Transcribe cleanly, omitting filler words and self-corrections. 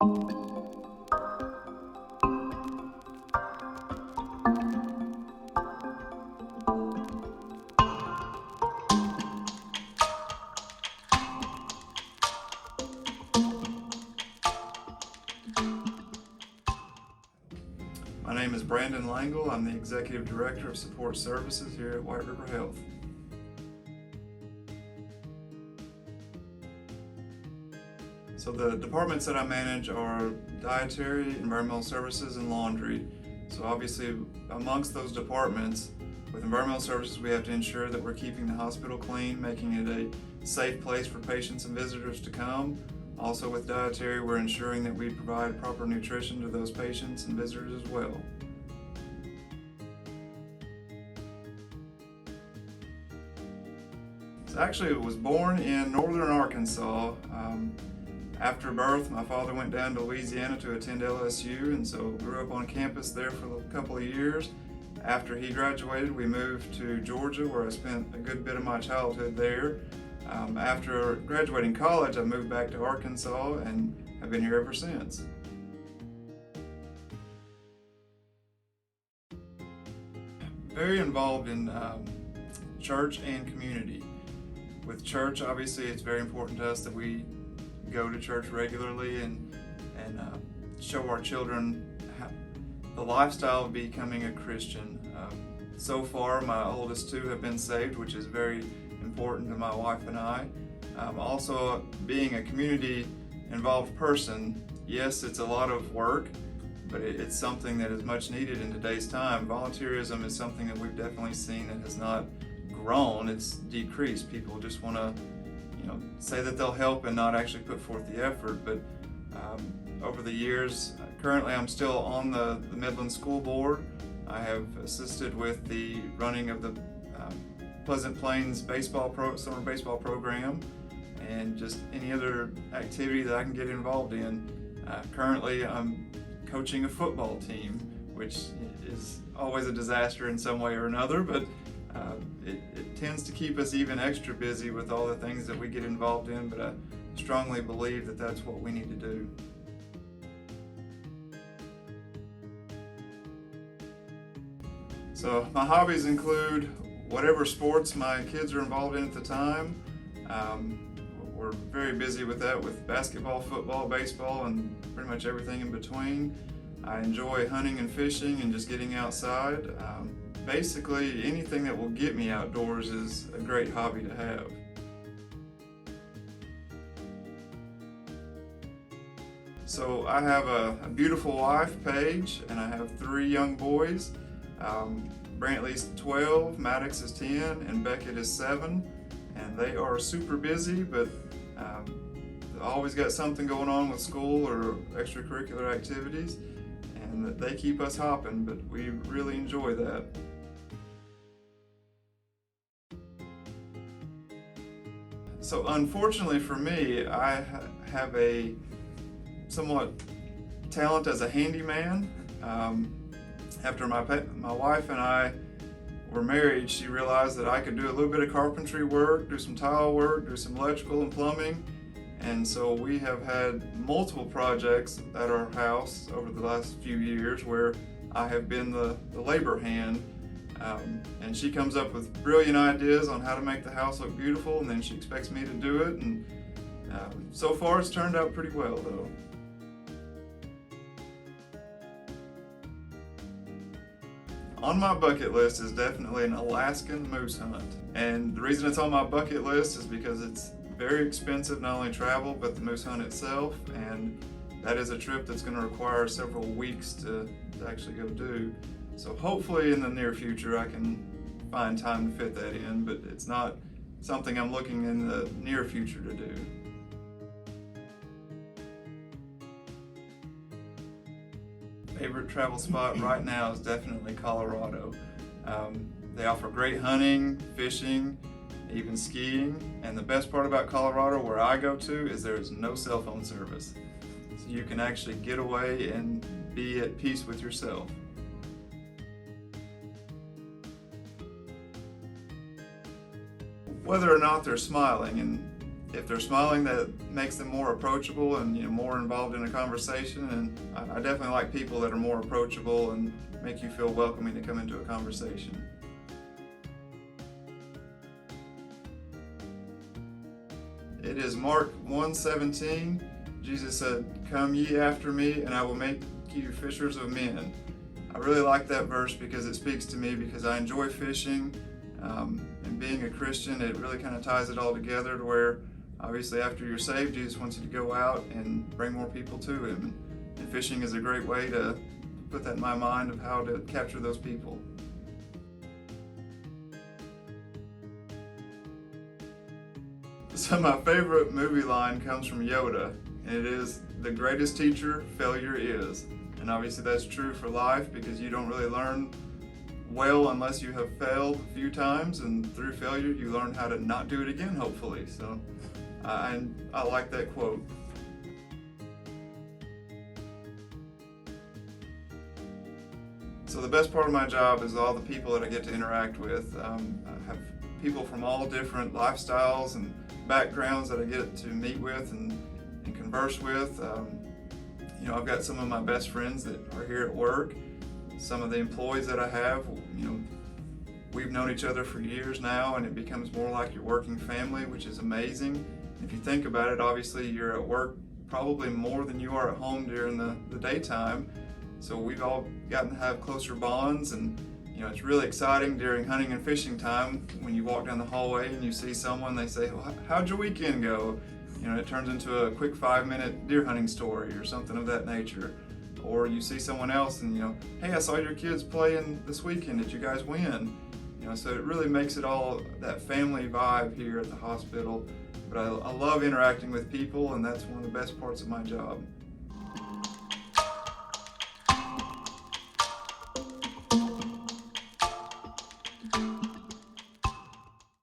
My name is Brandon Langle. I'm the Executive Director of Support Services here at White River Health. So the departments that I manage are dietary, environmental services, and laundry. So obviously amongst those departments, with environmental services, we have to ensure that we're keeping the hospital clean, making it a safe place for patients and visitors to come. Also with dietary, we're ensuring that we provide proper nutrition to those patients and visitors as well. So actually, I was born in northern Arkansas. After birth, my father went down to Louisiana to attend LSU, and so grew up on campus there for a couple of years. After he graduated, we moved to Georgia, where I spent a good bit of my childhood there. After graduating college, I moved back to Arkansas and have been here ever since. Very involved in church and community. With church, obviously, it's very important to us that we go to church regularly and show our children the lifestyle of becoming a Christian. So far, my oldest two have been saved, which is very important to my wife and I. Also, being a community-involved person, yes, it's a lot of work, but it's something that is much needed in today's time. Volunteerism is something that we've definitely seen that has not grown, it's decreased. People just want to say that they'll help and not actually put forth the effort. But over the years, currently I'm still on the Midland School Board. I have assisted with the running of the Pleasant Plains summer baseball program, and just any other activity that I can get involved in. Currently I'm coaching a football team, which is always a disaster in some way or another, but it tends to keep us even extra busy with all the things that we get involved in, but I strongly believe that that's what we need to do. So my hobbies include whatever sports my kids are involved in at the time. We're very busy with that, with basketball, football, baseball, and pretty much everything in between. I enjoy hunting and fishing and just getting outside. Basically, anything that will get me outdoors is a great hobby to have. So I have a beautiful wife, Paige, and I have 3 young boys. Brantley's 12, Maddox is 10, and Beckett is 7. And they are super busy, but always got something going on with school or extracurricular activities, and they keep us hopping, but we really enjoy that. So unfortunately for me, I have a somewhat talent as a handyman. After my wife and I were married, she realized that I could do a little bit of carpentry work, do some tile work, do some electrical and plumbing, and so we have had multiple projects at our house over the last few years where I have been the labor hand. And she comes up with brilliant ideas on how to make the house look beautiful, and then she expects me to do it, and so far it's turned out pretty well though. On my bucket list is definitely an Alaskan moose hunt, and the reason it's on my bucket list is because it's very expensive, not only travel but the moose hunt itself, and that is a trip that's going to require several weeks to actually go do. So hopefully in the near future I can find time to fit that in, but it's not something I'm looking in the near future to do. Favorite travel spot right now is definitely Colorado. They offer great hunting, fishing, even skiing, and the best part about Colorado, where I go to, is there's no cell phone service. So you can actually get away and be at peace with yourself. Whether or not they're smiling, and if they're smiling, that makes them more approachable and more involved in a conversation. And I definitely like people that are more approachable and make you feel welcoming to come into a conversation. It is Mark 1:17. Jesus said, "Come ye after me, and I will make you fishers of men." I really like that verse because it speaks to me, because I enjoy fishing, and being a Christian, it really kind of ties it all together to where obviously after you're saved, Jesus wants you to go out and bring more people to Him. And fishing is a great way to put that in my mind of how to capture those people. So my favorite movie line comes from Yoda, and it is, "The greatest teacher failure is." And obviously that's true for life, because you don't really learn well unless you have failed a few times, and through failure you learn how to not do it again, hopefully. So I like that quote. So the best part of my job is all the people that I get to interact with. I have people from all different lifestyles and backgrounds that I get to meet with and converse with. I've got some of my best friends that are here at work. Some of the employees that I have, we've known each other for years now, and it becomes more like your working family, which is amazing. If you think about it, obviously you're at work probably more than you are at home during the daytime. So we've all gotten to have closer bonds, and it's really exciting during hunting and fishing time when you walk down the hallway and you see someone, they say, "Well, how'd your weekend go?" It turns into a quick 5-minute deer hunting story or something of that nature. Or you see someone else and, "Hey, I saw your kids playing this weekend. Did you guys win?" So it really makes it all that family vibe here at the hospital. But I love interacting with people, and that's one of the best parts of my job.